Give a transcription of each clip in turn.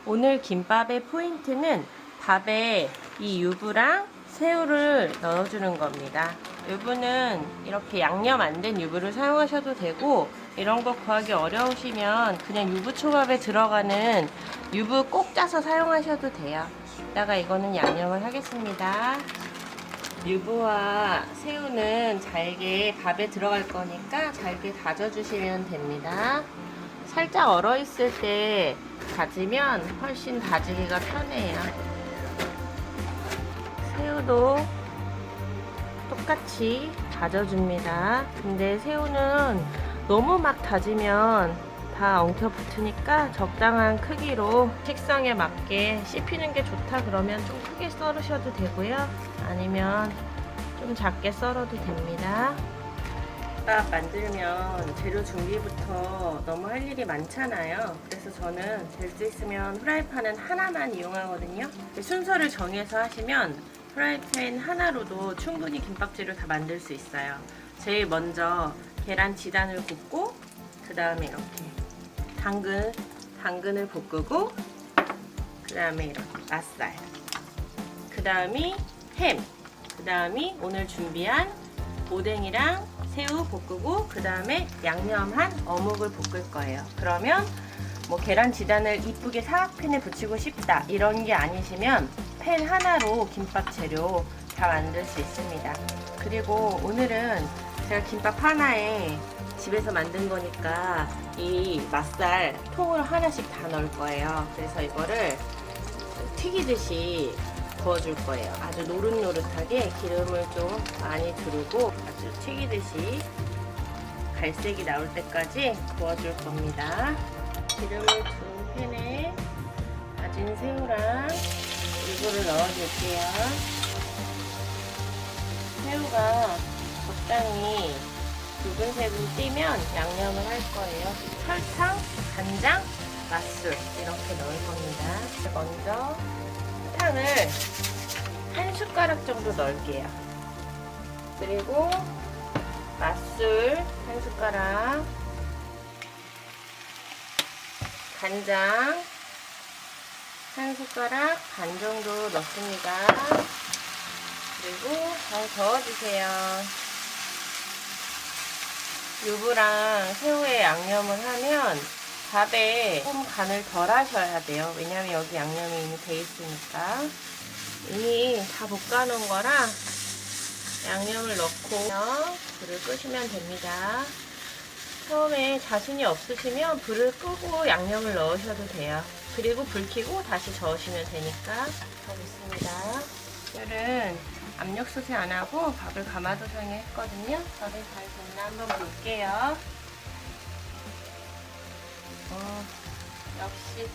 오늘 김밥의 포인트는 밥에 이 유부랑 새우를 넣어주는 겁니다. 유부는 이렇게 양념 안 된 유부를 사용하셔도 되고, 이런 거 구하기 어려우시면 그냥 유부초밥에 들어가는 유부 꼭 짜서 사용하셔도 돼요. 이따가 이거는 양념을 하겠습니다. 유부와 새우는 잘게 밥에 들어갈 거니까 잘게 다져주시면 됩니다. 살짝 얼어있을 때 다지면 훨씬 다지기가 편해요. 새우도 똑같이 다져줍니다. 근데 새우는 너무 막 다지면 다 엉켜붙으니까 적당한 크기로 식성에 맞게 씹히는 게 좋다 그러면 좀 크게 썰으셔도 되고요. 아니면 좀 작게 썰어도 됩니다. 김밥 만들면 재료 준비부터 너무 할 일이 많잖아요. 그래서 저는 될 수 있으면 프라이팬은 하나만 이용하거든요. 순서를 정해서 하시면 프라이팬 하나로도 충분히 김밥재료 다 만들 수 있어요. 제일 먼저 계란 지단을 굽고, 그 다음에 이렇게 당근을 볶고, 그 다음에 이렇게 맛살, 그 다음이 햄, 그 다음이 오늘 준비한 오뎅이랑 새우 볶고, 그 다음에 양념한 어묵을 볶을 거예요. 그러면 뭐 계란 지단을 이쁘게 사각팬에 붙이고 싶다 이런 게 아니시면 팬 하나로 김밥 재료 다 만들 수 있습니다. 그리고 오늘은 제가 김밥 하나에 집에서 만든 거니까 이 맛살 통으로 하나씩 다 넣을 거예요. 그래서 이거를 튀기듯이 구워줄 거예요. 아주 노릇노릇하게 기름을 좀 많이 두르고 아주 튀기듯이 갈색이 나올 때까지 구워줄 겁니다. 기름을 둔 팬에 다진 새우랑 유부를 넣어줄게요. 새우가 적당히 붉은색으로 띄면 양념을 할 거예요. 설탕, 간장, 맛술 이렇게 넣을 겁니다. 먼저 설탕을 한 숟가락 정도 넣을게요. 그리고 맛술 한 숟가락, 간장 한 숟가락 반 정도 넣습니다. 그리고 잘 저어주세요. 유부랑 새우에 양념을 하면 밥에 조금 간을 덜 하셔야 돼요. 왜냐면 여기 양념이 이미 돼 있으니까. 이미 다 볶아놓은 거라 양념을 넣고 불을 끄시면 됩니다. 처음에 자신이 없으시면 불을 끄고 양념을 넣으셔도 돼요. 그리고 불 켜고 다시 저으시면 되니까. 하겠습니다. 오늘은 압력솥에 안 하고 밥을 가마솥에 했거든요. 밥이 잘 됐나 한번 볼게요. 역시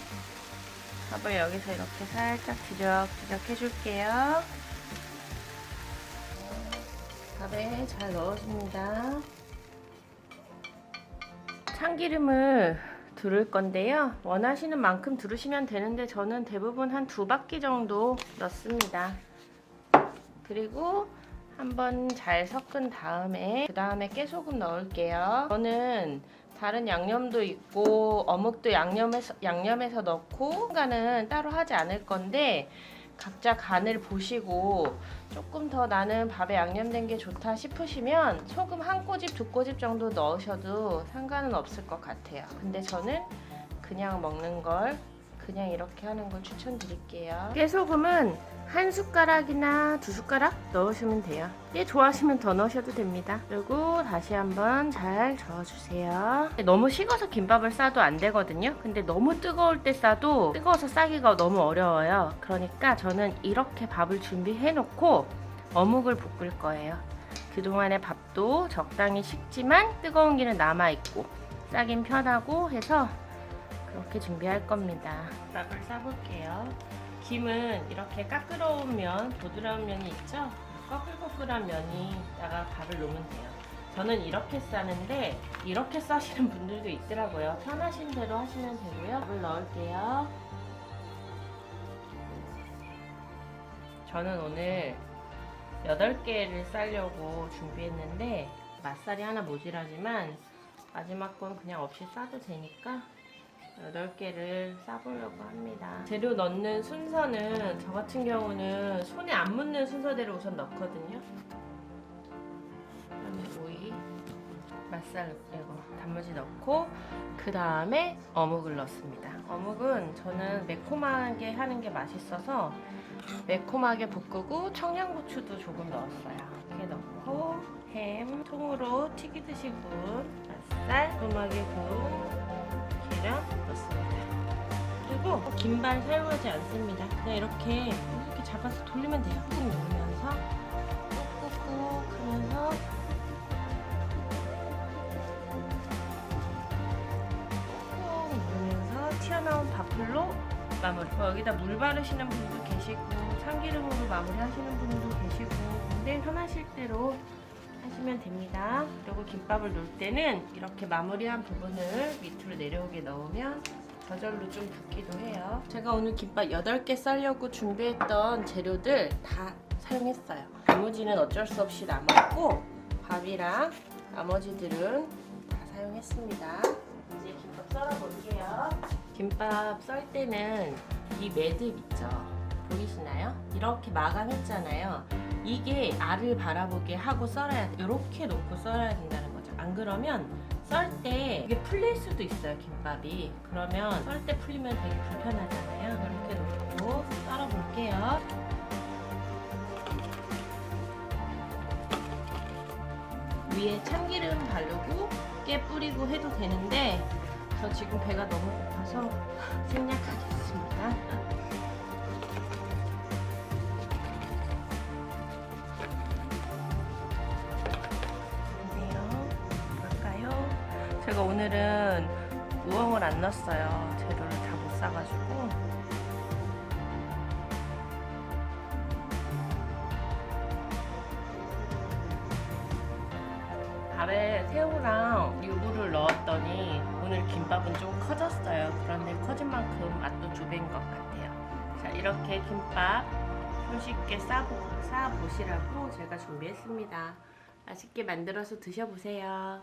밥을 여기서 이렇게 살짝 뒤적뒤적 해줄게요. 밥에 잘 넣어줍니다. 참기름을 두를 건데요. 원하시는 만큼 두르시면 되는데 저는 대부분 한 2바퀴 정도 넣습니다. 그리고 한번 잘 섞은 다음에 그 다음에 깨소금 넣을게요. 저는 다른 양념도 있고 어묵도 양념해서 넣고 간은 따로 하지 않을 건데 각자 간을 보시고 조금 더 나는 밥에 양념된 게 좋다 싶으시면 소금 한 꼬집, 2꼬집 정도 넣으셔도 상관은 없을 것 같아요. 근데 저는 그냥 먹는 걸 그냥 이렇게 하는 걸 추천드릴게요. 깨소금은 한 숟가락이나 2숟가락 넣으시면 돼요. 좋아하시면 더 넣으셔도 됩니다. 그리고 다시 한번 잘 저어주세요. 너무 식어서 김밥을 싸도 안 되거든요. 근데 너무 뜨거울 때 싸도 뜨거워서 싸기가 너무 어려워요. 그러니까 저는 이렇게 밥을 준비해 놓고 어묵을 볶을 거예요. 그동안의 밥도 적당히 식지만 뜨거운 기는 남아있고 싸긴 편하고 해서 그렇게 준비할 겁니다. 밥을 싸볼게요. 김은 이렇게 까끄러운 면, 부드러운 면이 있죠? 꺼끌꺼끌한 면이다가 밥을 놓으면 돼요. 저는 이렇게 싸는데 이렇게 싸시는 분들도 있더라고요. 편하신 대로 하시면 되고요. 밥을 넣을게요. 저는 오늘 8개를 싸려고 준비했는데 맛살이 하나 모자라지만 마지막 건 그냥 없이 싸도 되니까 8개를 싸보려고 합니다. 재료 넣는 순서는 저 같은 경우는 손에 안 묻는 순서대로 우선 넣거든요. 그다음에 오이, 맛살 이거 단무지 넣고 그 다음에 어묵을 넣습니다. 어묵은 저는 매콤하게 하는 게 맛있어서 매콤하게 볶고 청양고추도 조금 넣었어요. 이렇게 넣고 햄, 통으로 튀기듯이 구운 맛살, 매콤하게 구운 계란 넣습니다. 그리고 김발 사용하지 않습니다. 그냥 이렇게 잡아서 돌리면 돼요. 꾹 누르면서 꾹꾹꾹 하면서 꾹 누르면서 튀어나온 밥풀로 마무리. 여기다 물 바르시는 분도 계시고 참기름으로 마무리 하시는 분도 계시고 근데 편하실 대로 하시면 됩니다. 그리고 김밥을 놓을 때는 이렇게 마무리한 부분을 밑으로 내려오게 넣으면 저절로 좀 붓기도 해요. 제가 오늘 김밥 8개 썰려고 준비했던 재료들 다 사용했어요. 단무지는 어쩔 수 없이 남았고 밥이랑 나머지들은 다 사용했습니다. 이제 김밥 썰어볼게요. 김밥 썰 때는 이 매듭 있죠? 보이시나요? 이렇게 마감했잖아요. 이게 알을 바라보게 하고 썰어야 돼. 이렇게 놓고 썰어야 된다는 거죠. 안 그러면 썰 때 이게 풀릴 수도 있어요, 김밥이. 그러면 썰 때 풀리면 되게 불편하잖아요. 이렇게 놓고 썰어볼게요. 위에 참기름 바르고 깨 뿌리고 해도 되는데 저 지금 배가 너무 고파서 생략하겠습니다. 제가 오늘은 우엉을 안 넣었어요. 재료를 다 못 사가지고. 밥에 새우랑 유부를 넣었더니 오늘 김밥은 좀 커졌어요. 그런데 커진 만큼 맛도 2배인 것 같아요. 자, 이렇게 김밥 손쉽게 싸보시라고 제가 준비했습니다. 맛있게 만들어서 드셔보세요.